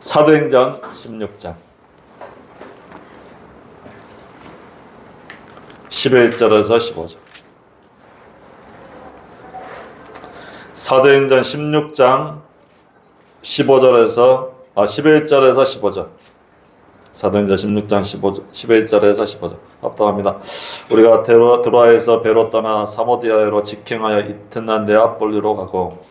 사도행전 16장 11절에서 15절. 사도행전 16장 11절에서 15절. 사도행전 16장 11절에서 15절. 합당합니다. 우리가 드로아에서 배로 떠나 사모디아로 직행하여 이튿날 네아폴리로 가고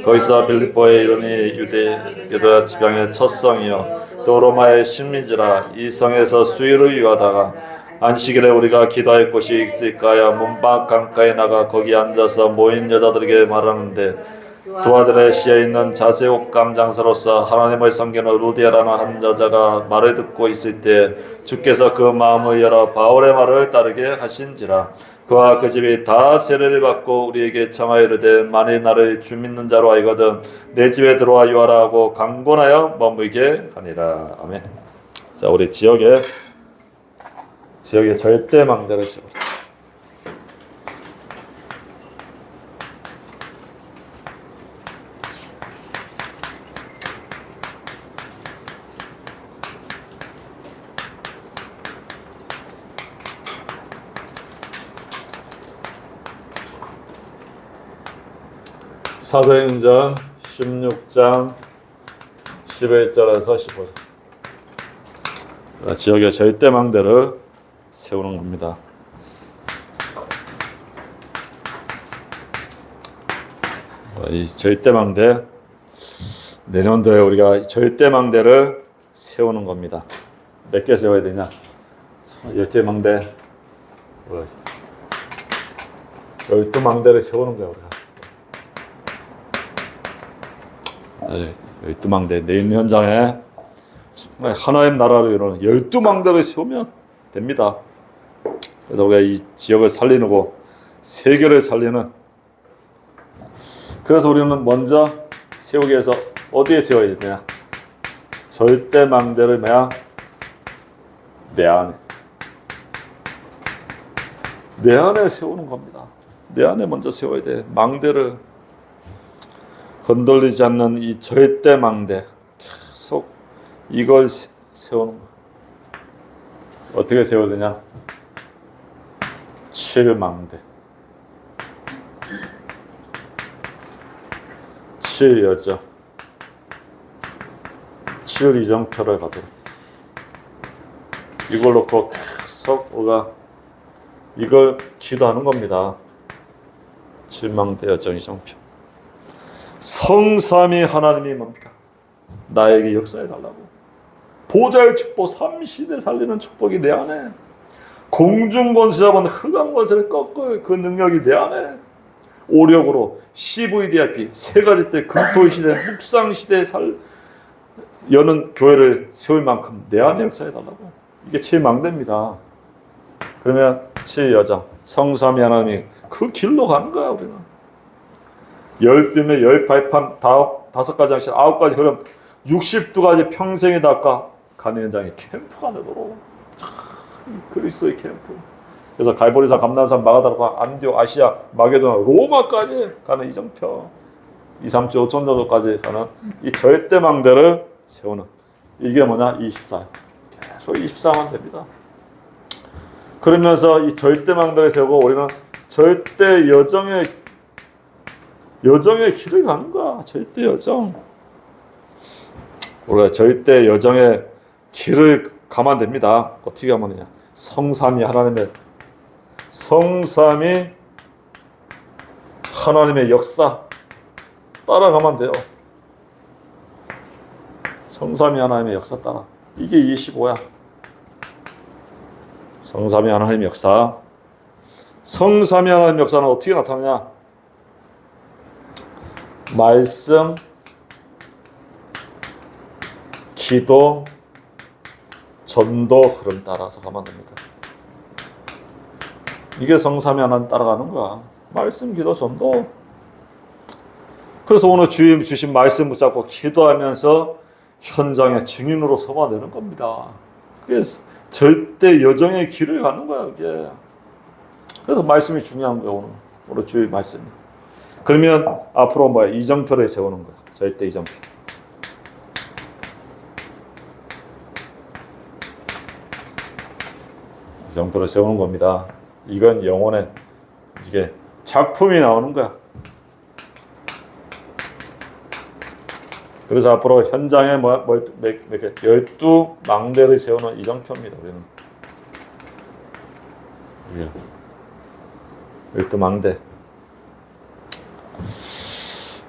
거기서 빌립보에 이르니 유대야 지방의 첫 성이요 또 로마의 식민지라. 이 성에서 수일을 유하다가 안식일에 우리가 기도할 곳이 있을까야 문밖 강가에 나가 거기 앉아서 모인 여자들에게 말하는데, 두 아들의 시에 있는 자세옥감 장사로서 하나님을 섬기는 루디아라는 한 여자가 말을 듣고 있을 때 주께서 그 마음을 열어 바울의 말을 따르게 하신지라. 그와 그 집이 다 세례를 받고 우리에게 청하여 이르되, 만일 나를 주 믿는 자로 알거든 내 집에 들어와 유하라 하고 강권하여 머물게 하니라. 아멘. 자, 우리 지역에 절대 망대를 세우라. 사도행전 16장 11절에서 15절. 지역의 절대망대를 세우는 겁니다. 이 절대망대, 내년도에 우리가 절대망대를 세우는 겁니다. 몇 개 세워야 되냐? 절대망대 12망대를 세우는 거야, 우리가. 12망대, 내일 현장에 정말 하나의 나라를 이루는 12망대를 세우면 됩니다. 그래서 우리가 이 지역을 살리고 세계를 살리는, 그래서 우리는 먼저 세우기 위해서 어디에 세워야 되냐? 절대망대를 내 안에 세우는 겁니다. 내 안에 먼저 세워야 돼. 망대를 흔들리지 않는 이 절대망대, 계속 이걸 세우는 거야. 어떻게 세워야 되냐? 7망대, 7여정, 7이정표를 가도록 이걸 놓고 계속 우리가 이걸 기도하는 겁니다. 7망대 여정 이정표. 성삼위 하나님이 뭡니까? 나에게 역사해달라고. 보좌의 축복, 3시대 살리는 축복이 내 안에, 공중권세 잡은 흑암권세를 꺾을 그 능력이 내 안에, 오력으로 CVDIP 세 가지 때 금토시대, 묵상시대 여는 교회를 세울 만큼 내 안에 역사해달라고. 이게 7망대입니다. 그러면 7여정, 성삼위 하나님이 그 길로 가는 거야. 우리는 10빔에 18판 5가지 장식 9가지, 그럼 62가지 평생에 닦아 가는 현장에 캠프가 되도록. 그리스도의 캠프. 그래서 갈보리산, 감난산, 마가다르파, 안디오, 아시아, 마게도나, 로마까지 가는 이정표, 2, 3주, 5천 정도까지 가는 이 절대망대를 세우는, 이게 뭐냐? 24. 계속 24만 됩니다. 그러면서 이 절대망대를 세우고 우리는 절대 여정의 길을 가는 거야. 절대 여정. 우리가 절대 여정의 길을 가면 됩니다. 어떻게 하면 되냐? 성삼위 하나님의 역사 따라가면 돼요. 성삼위 하나님의 역사 따라. 이게 25야. 성삼위 하나님의 역사. 성삼위 하나님의 역사는 어떻게 나타나냐? 말씀, 기도, 전도 흐름 따라서 가면 됩니다. 이게 성삼위 하나님 따라가는 거야. 말씀, 기도, 전도. 그래서 오늘 주님 주신 말씀 붙잡고 기도하면서 현장의 증인으로 서면 되는 겁니다. 그게 절대 여정의 길을 가는 거야, 그게. 그래서 말씀이 중요한 거야, 오늘 주의 말씀이. 그러면 앞으로 이정표를 세우는 거야. 절대 이정표. 정표를 세우는 겁니다. 이건 영혼의 이게 작품이 나오는 거야. 그래서 앞으로 현장에 12망대를 세우는 이정표입니다. 우리는 12망대.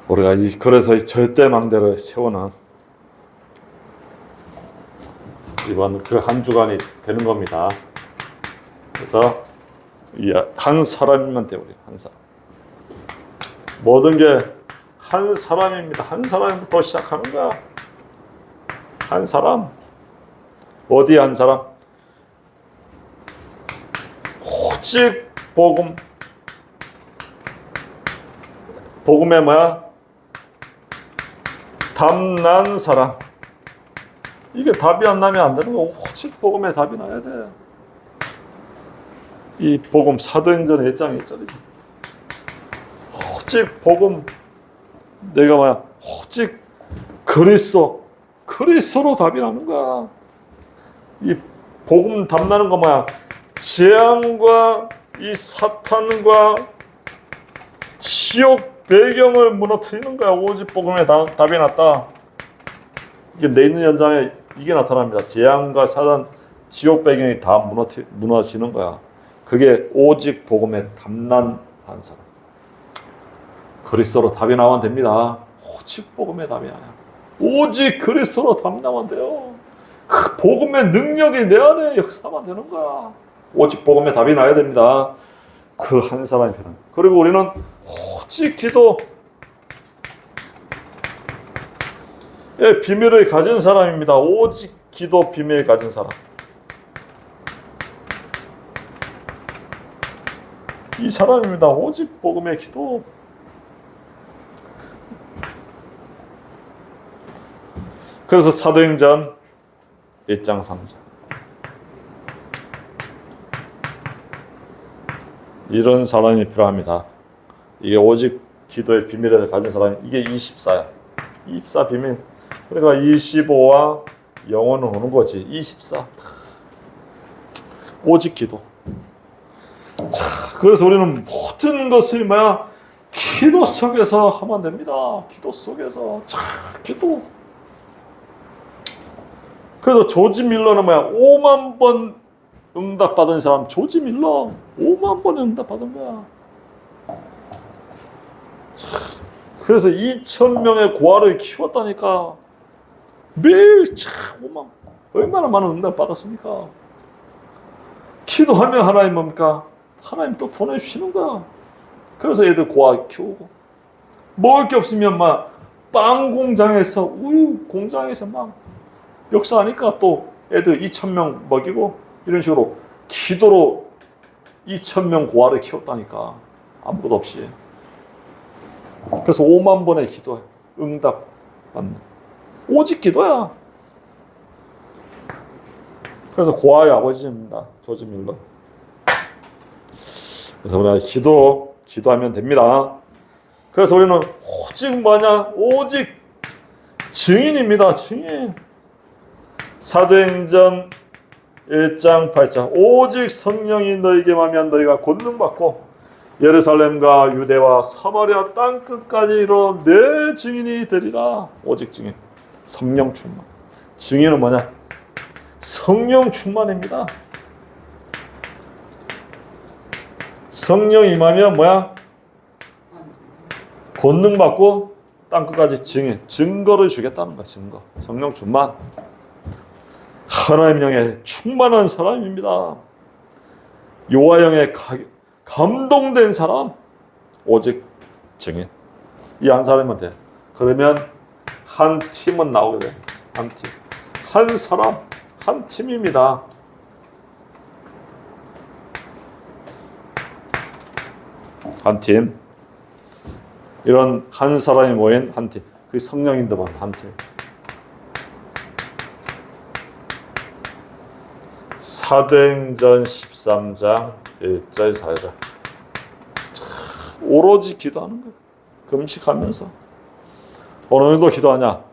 우리가 그래서 이 절대망대를 세우는 이번 그 한 주간이 되는 겁니다. 그래서 이 한 사람이면 돼. 우리 한 사람. 모든 게 한 사람입니다. 한 사람부터 시작하는 거야. 한 사람. 어디 한 사람? 오직 복음. 복음에 뭐야? 답난 사람. 이게 답이 안 나면 안 되는 거. 오직 복음에 답이 나야 돼. 이 복음 사도행전 1장 1절이지. 오직 복음. 내가 뭐야? 오직 그리스도로 답이 나는 거야. 이 복음 답나는 거 뭐야? 재앙과 이 사탄과 지옥 배경을 무너뜨리는 거야. 오직 복음에 답이 났다. 이게 내 있는 현장에 이게 나타납니다. 재앙과 사단, 지옥 배경이 다 무너지는 거야. 그게 오직 복음에 답난 한 사람. 그리스도로 답이 나면 됩니다. 오직 복음에 답이 나요. 오직 그리스도로 답 나면 돼요. 그 복음의 능력이 내 안에 역사만 되는 거야. 오직 복음에 답이 나야 됩니다. 그 한 사람이 필요합니다. 그리고 우리는 오직 기도의 비밀을 가진 사람입니다. 오직 기도 비밀을 가진 사람. 이 사람입니다. 오직 복음의 기도. 그래서 사도행전 1장 3절 이런 사람이 필요합니다. 이게 오직 기도의 비밀을 가진 사람이 이게 24야. 24 비밀. 그러니까 25와 영혼은 오는 거지. 24 오직 기도. 자, 그래서 우리는 모든 것을 뭐야? 기도 속에서 하면 됩니다. 기도 속에서. 자, 기도. 그래서 조지 밀러는 뭐야? 5만 번 응답받은 사람. 조지 밀러 5만 번 응답받은 거야. 자, 그래서 2,000명의 고아를 키웠다니까. 매일 5만 얼마나 많은 응답받았습니까? 기도하면 하나님 뭡니까? 하나님 또 보내주시는 거야. 그래서 애들 고아 키우고 먹을 게 없으면 막 빵 공장에서 우유 공장에서 막 역사하니까 또 애들 2,000명 먹이고 이런 식으로 기도로 2,000명 고아를 키웠다니까. 아무것도 없이. 그래서 5만 번의 기도에 응답 받는 오직 기도야. 그래서 고아의 아버지입니다. 조지 밀러. 그래서 우리가 기도하면 됩니다. 그래서 우리는 오직 뭐냐? 오직 증인입니다. 증인. 사도행전 1장 8절 오직 성령이 너희에게 임하면 너희가 권능받고 예루살렘과 유대와 사마리아 땅끝까지 이르러 내 증인이 되리라. 오직 증인. 성령 충만. 증인은 뭐냐? 성령 충만입니다. 성령 임하면 뭐야? 권능받고 땅끝까지 증인. 증거를 주겠다는 거야. 증거. 성령 충만. 하나님 영에 충만한 사람입니다. 요한 영에 감동된 사람. 오직 증인. 이 한 사람이면 돼. 그러면 한 팀은 나오게 돼. 한 팀. 한 사람. 한 팀입니다. 한 팀. 이런 한 사람이 모인 한 팀. 그 성령인들만 한 팀. 사도행전 13장 1절 4절. 오로지 기도하는 거야. 금식하면서. 어느 정도 기도하냐?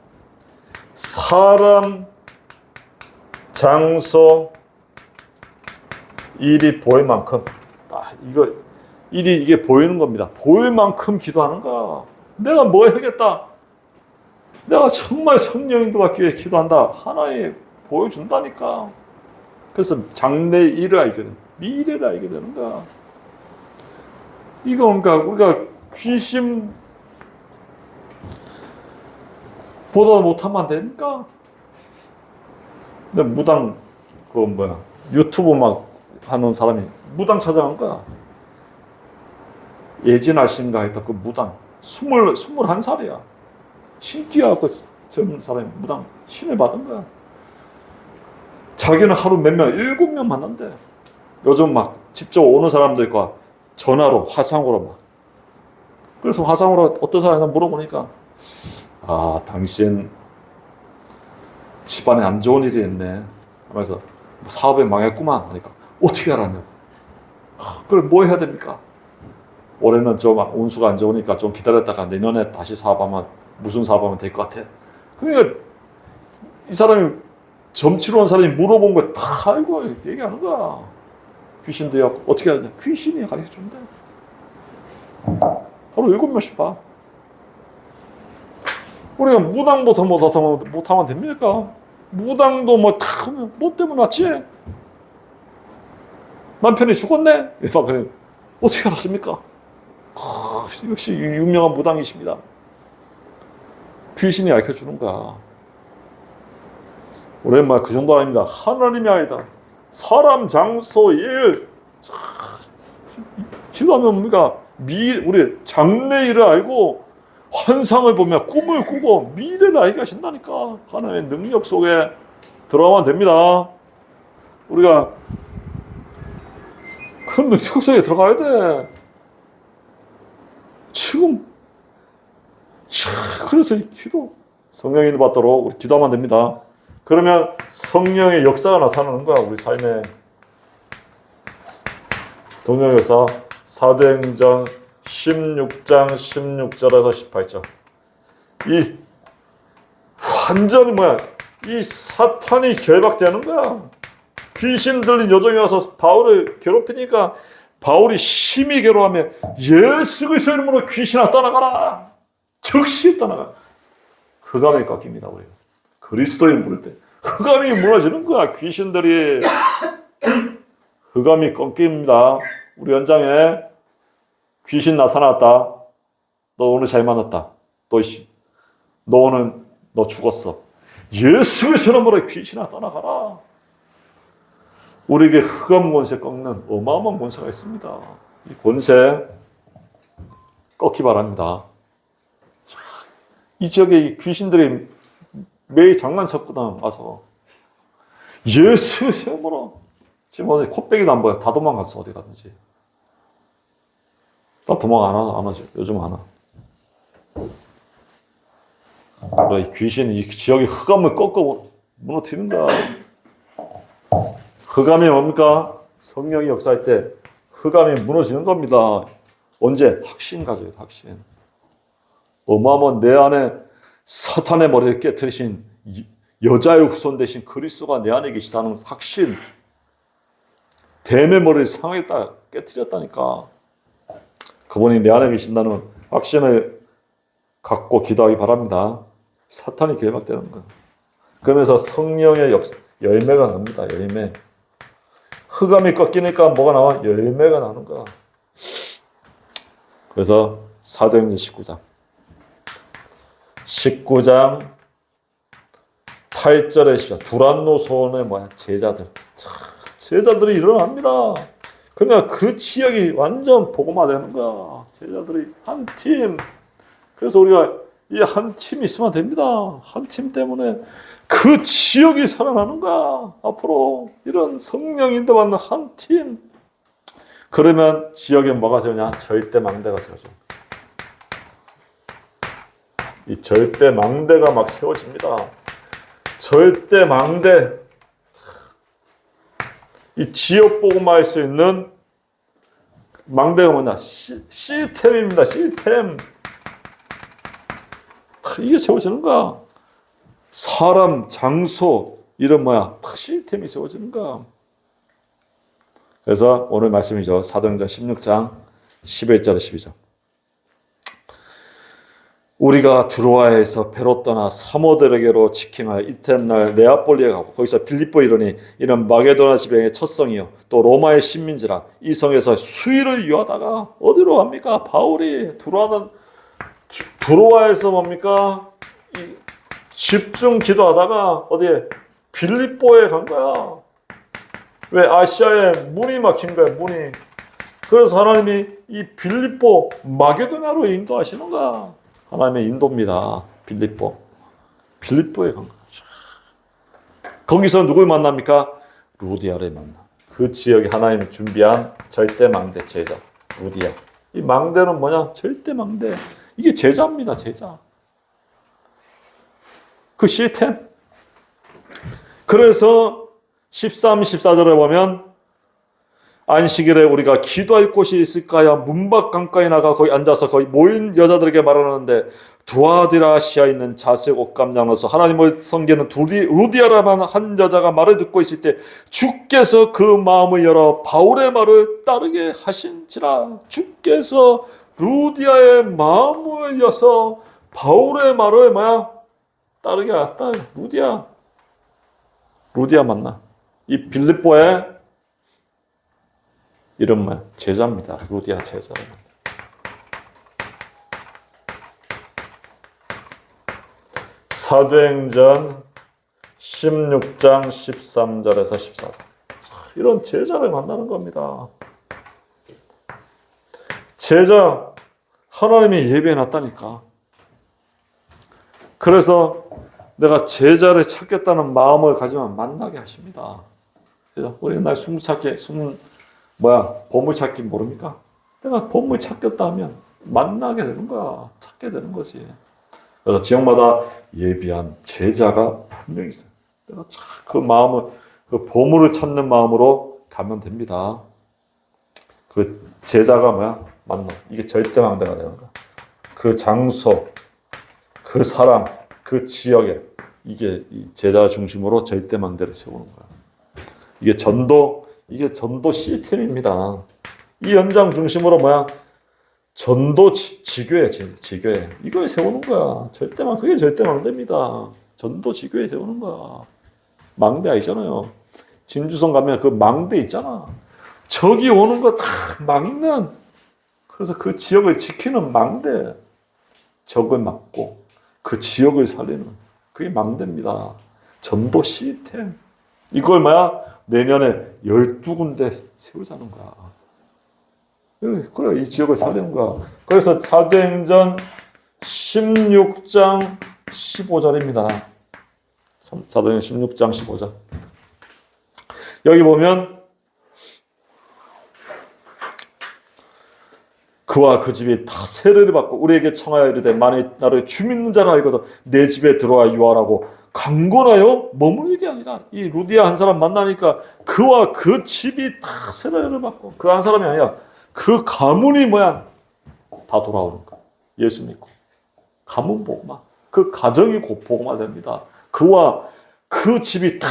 사람, 장소, 일이 보일 만큼 일이 이게 보이는 겁니다. 보일 만큼 기도하는 거야. 내가 뭐 해야겠다. 내가 정말 성령인도 받기 위해 기도한다. 하나님 보여준다니까. 그래서 장래 일을 알게 되는, 미래를 알게 되는 거야. 이거 그러니까 우리가 귀신 보다 못하면 안 되니까. 근데 무당 유튜브 막 하는 사람이 무당 찾아간 거야. 예진아 씨인가 했다. 그 무당 21살이야. 신기하고 젊은 사람이 무당 신을 받은 거야. 자기는 하루 몇 명, 7명 만난대. 요즘 막 직접 오는 사람도 있고 전화로 화상으로 막. 그래서 화상으로 어떤 사람이나 물어보니까 당신 집안에 안 좋은 일이 있네 하면서 사업에 망했구만 하니까 어떻게 알았냐고. 그럼 뭐 해야 됩니까? 올해는 좀 운수가 안 좋으니까 좀 기다렸다가 내년에 다시 사업하면 무슨 사업하면 될 것 같아. 그러니까 이 사람이 점치러 온 사람이 물어본 거 다 알고 얘기하는 거야. 귀신도 어떻게 하냐? 귀신이 가르쳐 준대. 하루 7명씩 봐. 우리가 무당부터 못하면 됩니까? 무당도 뭐 때문에 왔지? 남편이 죽었네? 어떻게 알았습니까? 역시 유명한 무당이십니다. 귀신이 알려주는 거야. 오랜만에 그 정도 아닙니다. 하나님이 아니다. 사람, 장소, 일. 기도하면 뭡니까? 우리 장래 일을 알고 환상을 보며 꿈을 꾸고 미래를 알게 하신다니까. 하나님의 능력 속에 들어가면 됩니다. 우리가 그 능력 속에 들어가야 돼. 지금 그래서 성령이 받도록 우리 기도하면 됩니다. 그러면 성령의 역사가 나타나는 거야. 우리 삶에. 동료 역사 사도행전 16장 16절에서 18절. 이 완전히 이 사탄이 결박되는 거야. 귀신 들린 여종이 와서 바울을 괴롭히니까 바울이 심히 괴로워하며 예수 그리스도 이름으로 귀신아 떠나가라. 즉시 떠나가. 흑암이 꺾입니다. 우리가 그리스도인 부를 때 흑암이 무너지는 거야. 귀신들이 흑암이 꺾입니다. 우리 현장에 귀신 나타났다. 너 오늘 잘 만났다. 너 죽었어. 예수 그리스도 이름으로 귀신아 떠나가라. 우리에게 흑암 권세 꺾는 어마어마한 권세가 있습니다. 이 권세 꺾기 바랍니다. 이 지역에 이 귀신들이 매일 장난쳤거든. 와서 예수 이름으로. 지금 어디 코빼기도 안 보여. 다 도망갔어. 어디 가든지. 나 도망 안 하죠. 요즘 안 와. 이 귀신이 이 지역의 흑암을 꺾어 무너뜨리는 거야. 흑암이 뭡니까? 성령이 역사할 때 흑암이 무너지는 겁니다. 언제? 확신 가져요. 확신. 어마어마한 내 안에 사탄의 머리를 깨뜨리신 여자의 후손 대신 그리스도가 내 안에 계시다는 확신. 뱀의 머리를 상했다 깨뜨렸다니까. 그분이 내 안에 계신다는 확신을 갖고 기도하기 바랍니다. 사탄이 결박되는 거예요. 그러면서 성령의 열매가 납니다. 열매. 흑암이 꺾이니까 뭐가 나와? 열매가 나는 거야. 그래서 사도행전 19장 8절에 시작. 두란노 소원의 제자들이 일어납니다. 그러니까 그 지역이 완전 복음화되는 거야. 제자들이 한 팀. 그래서 우리가 이 한 팀이 있으면 됩니다. 한 팀 때문에 그 지역이 살아나는 거야. 앞으로 이런 성령 인도받는 한 팀. 그러면 지역에 뭐가 세우냐? 절대 망대가 세워져. 이 절대 망대가 막 세워집니다. 절대 망대. 이 지역 복음화 할 수 있는 망대가 뭐냐? 시스템입니다. 시스템. 이게 세워지는 거야. 사람, 장소, 이런 시스템이 세워지는 거야. 그래서 오늘 말씀이죠. 사도행전 16장 11절 12절. 우리가 드로아에서 배로 떠나 사모들에게로 직행하여 이튿날 네아폴리에 가고 거기서 빌립보에 이르니 이는 마게도나 지방의 첫 성이요 또 로마의 식민지라. 이 성에서 수일을 유하다가 어디로 갑니까? 바울이 드로아에서 뭡니까? 집중 기도하다가 어디에? 빌립보에 간 거야. 왜? 아시아에 문이 막힌 거야, 문이. 그래서 하나님이 이 빌립보 마게도냐로 인도하시는 거야. 하나님의 인도입니다. 빌립보에 간 거야. 거기서 누굴 만납니까? 루디아를 만나. 그 지역에 하나님이 준비한 절대 망대 제자 루디아. 이 망대는 뭐냐? 절대 망대. 이게 제자입니다. 제자. 그 시스템. 그래서 13, 14절에 보면 안식일에 우리가 기도할 곳이 있을까야 문밖 강가에 나가 거기 앉아서 거기 모인 여자들에게 말하는데 두아디라시아에 있는 자색 옷감 장로서 하나님을 섬기는 루디아라는 한 여자가 말을 듣고 있을 때 주께서 그 마음을 열어 바울의 말을 따르게 하신지라. 주께서 루디아의 마음을 여서 바울의 말을 따르게 하셨다. 루디아 만나. 이 빌립보의 이름 제자입니다. 루디아 제자. 사도행전 16장 13절에서 14절. 이런 제자를 만나는 겁니다. 제자 하나님이 예배해놨다니까. 그래서 내가 제자를 찾겠다는 마음을 가지면 만나게 하십니다. 우리 옛날 보물찾기 모릅니까? 내가 보물 찾겠다 하면 만나게 되는 거야. 찾게 되는 거지. 그래서 지역마다 예비한 제자가 분명히 있어요. 내가 그 마음을, 그 보물을 찾는 마음으로 가면 됩니다. 그 제자가 만나. 이게 절대망대가 되는 거야. 그 장소, 그 사람, 그 지역에 이게 제자 중심으로 절대망대를 세우는 거야. 이게 전도 시스템입니다. 이 연장 중심으로 전도 지교회. 이걸 세우는 거야. 그게 절대망대입니다. 전도 지교회 세우는 거야. 망대 아니잖아요. 진주성 가면 그 망대 있잖아. 적이 오는 거 다 막는. 그래서 그 지역을 지키는 망대. 적을 막고 그 지역을 살리는. 그게 망대입니다. 전도 시스템. 이걸 내년에 12군데 세우자는 거야. 그래, 이 지역을 살리는 거야. 그래서 사도행전 16장 15절입니다. 사도행전 16장 15절. 여기 보면 그와 그 집이 다 세례를 받고 우리에게 청하여 이르되 만일 나를 주 믿는 자라 알거든 내 집에 들어와 유하라고 강권하여 머무는 게 아니라 이 루디아 한 사람 만나니까 그와 그 집이 다 세례를 받고 그 한 사람이 아니라 그 가문이 다 돌아오는 거야. 예수 믿고 가문 복음화. 그 가정이 곧 복음화 됩니다. 그와 그 집이 다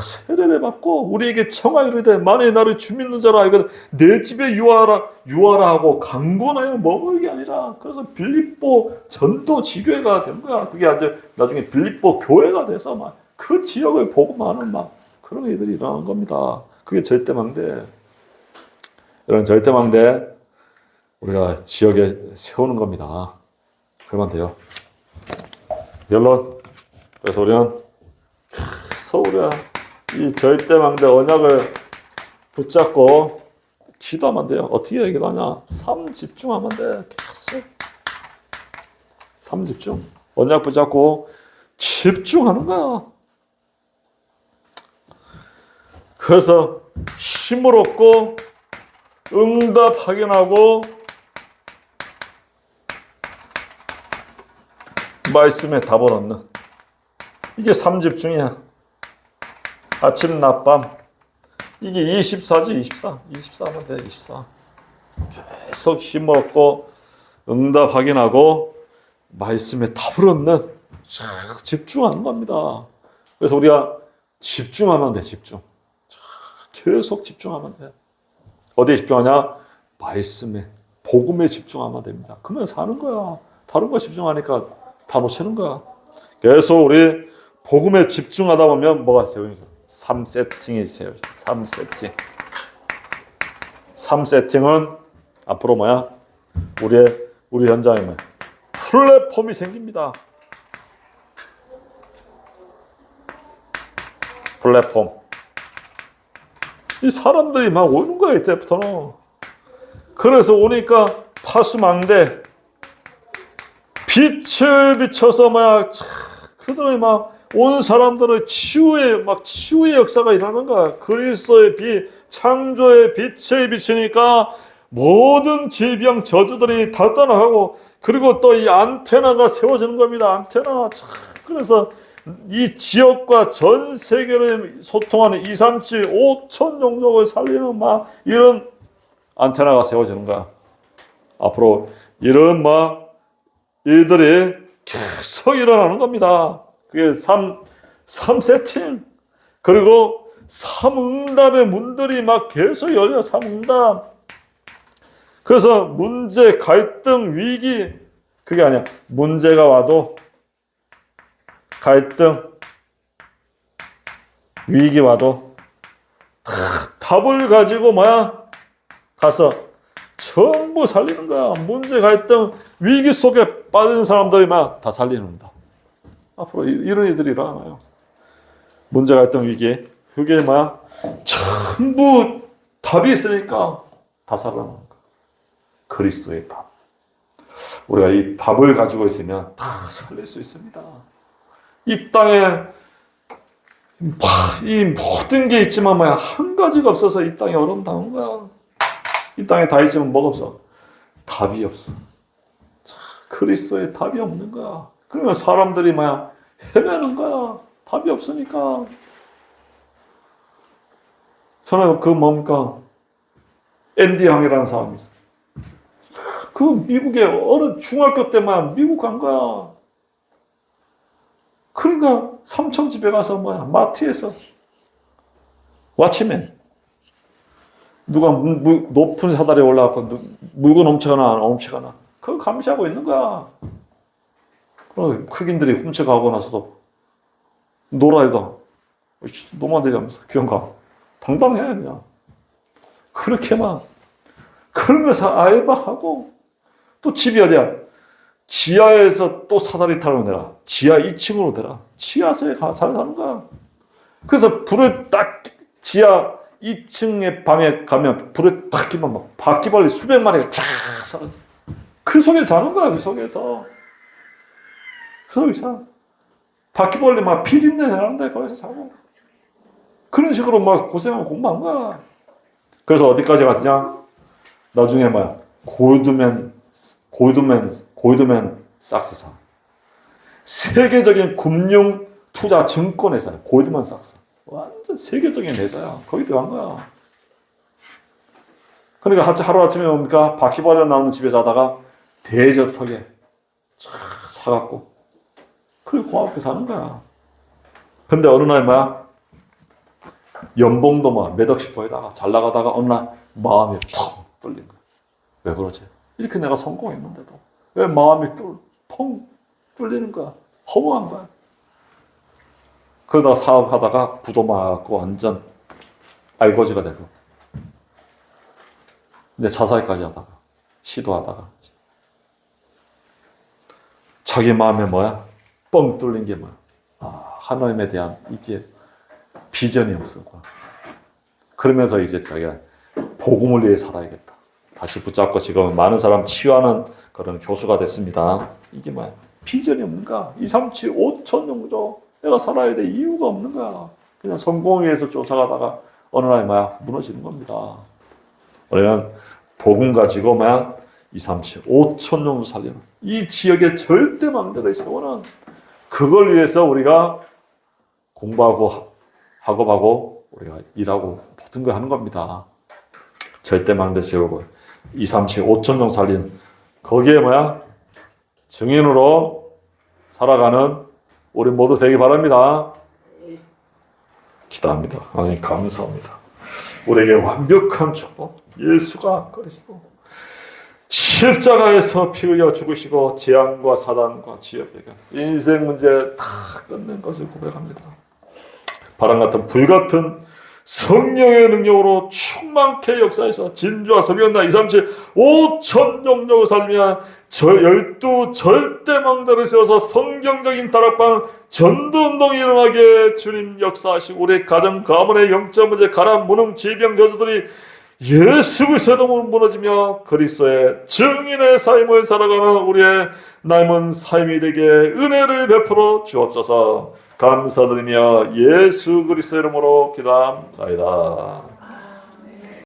세례를 받고 우리에게 청하여 이르되 만일 나를 주 믿는 자라 알거든 내 집에 유하라 하고 강권하여 머물게 아니라. 그래서 빌립보 전도 지교회가 된 거야. 그게 나중에 빌립보 교회가 돼서 그 지역을 복음하는 그런 일들이 일어나는 겁니다. 그게 절대망대. 이런 절대망대 우리가 지역에 세우는 겁니다. 그러면 돼요. 결론. 그래서 우리는 우리가 이 절대망대 언약을 붙잡고 기도하면 돼요. 어떻게 기도하냐? 삶 집중하면 돼. 계속 삶 집중. 언약 붙잡고 집중하는 거야. 그래서 힘을 얻고 응답 확인하고 말씀에 답을 얻는 이게 삶 집중이야. 아침 낮밤 이게 24지 24 하면 돼. 24 계속 힘을 얻고 응답 확인하고 말씀에 답을 얻는 집중하는 겁니다. 그래서 우리가 집중하면 돼. 계속 집중하면 돼. 어디에 집중하냐? 말씀에, 복음에 집중하면 됩니다. 그러면 사는 거야. 다른 거 집중하니까 다 놓치는 거야. 그래서 우리 복음에 집중하다 보면 뭐가 세워져요? 3세팅이 세워져요. 3세팅. 3세팅은 앞으로 뭐야? 우리 현장에 뭐야? 플랫폼이 생깁니다. 플랫폼. 이 사람들이 막 오는 거야, 이때부터는. 그래서 오니까 파수망대, 빛을 비춰서 막, 그들이 막, 온 사람들의 치유의 역사가 일어나는 거야. 그리스도의 빛, 창조의 빛에 비치니까 모든 질병, 저주들이 다 떠나가고, 그리고 또 이 안테나가 세워지는 겁니다. 안테나. 그래서 이 지역과 전 세계를 소통하는 237, 5천 종족을 살리는 막 이런 안테나가 세워지는 거야. 앞으로 이런 막 일들이 계속 일어나는 겁니다. 그게 3세팅. 그리고 3응답의 문들이 막 계속 열려. 3응답. 그래서 문제, 갈등, 위기, 그게 아니야. 문제가 와도, 갈등, 위기 와도 답을 가지고 뭐야? 가서 전부 살리는 거야. 문제, 갈등, 위기 속에 빠진 사람들이 막 다 살리는 거다. 앞으로 이런 일들이 일어나요. 문제, 갈등, 위기. 그게 뭐야? 전부 답이 있으니까 다 살아나는 거야. 그리스도의 답. 우리가 이 답을 가지고 있으면 다 살릴 수 있습니다. 이 땅에 이 모든 게 있지만 뭐야? 한 가지가 없어서 이 땅에 어려움 당한 거야. 이 땅에 다 있지만 뭐가 없어? 답이 없어. 그리스도의 답이 없는 거야. 그러면 사람들이 뭐야? 헤매는 거야. 답이 없으니까. 저는 그 뭡니까? 앤디 항이라는 사람이 있어. 그 미국에 어느 중학교 때만 미국 간 거야. 그러니까 삼촌 집에 가서 뭐야? 마트에서 왓치맨. 누가 높은 사다리에 올라가고 물건 훔쳐가나 안 훔쳐가나. 그걸 감시하고 있는 거야. 흑인들이 훔쳐가고 나서도 놀아야도 노만 되자면서 그런가. 당당해 그냥. 그렇게만. 그러면서 알바하고 또 집이 어디야? 지하에서 또 사다리 타러 내라. 지하 2층으로 내라. 지하서에 잘 사는 거야. 그래서 불을 딱 지하 2층의 방에 가면 불을 딱 끼면 막 바퀴벌레 수백 마리가 쫙 살아. 그 속에 자는 거야. 그 속에서. 그 속에서. 바퀴벌레 막 비린내 나는데 거기서 자고. 그런 식으로 막 고생하고 공부한 거야. 그래서 어디까지 갔냐? 나중에 뭐야? 골드맨 삭스사. 세계적인 금융 투자 증권 회사야. 골드만 삭스. 완전 세계적인 회사야. 거기 들어간 거야. 그러니까 하루아침에 뭡니까? 바퀴벌레 나오는 집에 자다가 대저택에 쫙 사갖고 그리고 고맙게 사는 거야. 근데 어느 날 뭐야? 연봉도 막 몇 억씩 벌다가 잘 나가다가 어느 날 마음이 펑 뚫린 거야. 왜 그러지? 이렇게 내가 성공했는데도 왜 마음이 펑 뚫리는 거야? 허무한 거야. 그러다가 사업하다가 부도 맞고 완전 알거지가 되고 이제 자살까지 하다가 시도하다가 자기 마음에 뭐야? 뻥 뚫린 게 뭐야? 하나님에 대한 이게 비전이 없었고 그러면서 이제 자기가 복음을 위해 살아야겠다. 다시 붙잡고 지금 많은 사람 치유하는 그런 교수가 됐습니다. 이게 뭐야? 비전이 없는가? 2, 3, 7, 5천 정도 내가 살아야 될 이유가 없는 거야. 그냥 성공을 위해서 쫓아가다가 어느 날 뭐야? 무너지는 겁니다. 우리는 복음 가지고 뭐야? 2, 3, 7, 5천 정도 살리는 이 지역에 절대 망대가 있어요는 그걸 위해서 우리가 공부하고 학업하고 우리가 일하고 모든 걸 하는 겁니다. 절대 망대 세우고 2, 3, 7, 5천 정 살린 거기에 뭐야? 증인으로 살아가는 우리 모두 되기 바랍니다. 기도합니다. 하나님 감사합니다. 우리에게 완벽한 축복, 예수가 그리스도 십자가에서 피 흘려 죽으시고 재앙과 사단과 지역에게 인생 문제 다 끝낸 것을 고백합니다. 바람같은 불같은 성령의 능력으로 충만케 역사에서 진주와 서기관나 237 5천 영역을 살리며 12 절대망대를 세워서 성경적인 다락방 전도운동이 일어나게 주님 역사하시고 우리 가정 가문의 영적 문제 가난 무능 질병 저주들이 예수 그리스도의 이름으로 무너지며 그리스도의 증인의 삶을 살아가는 우리의 남은 삶이 되게 은혜를 베풀어 주옵소서. 감사드리며 예수 그리스도의 이름으로 기도합니다.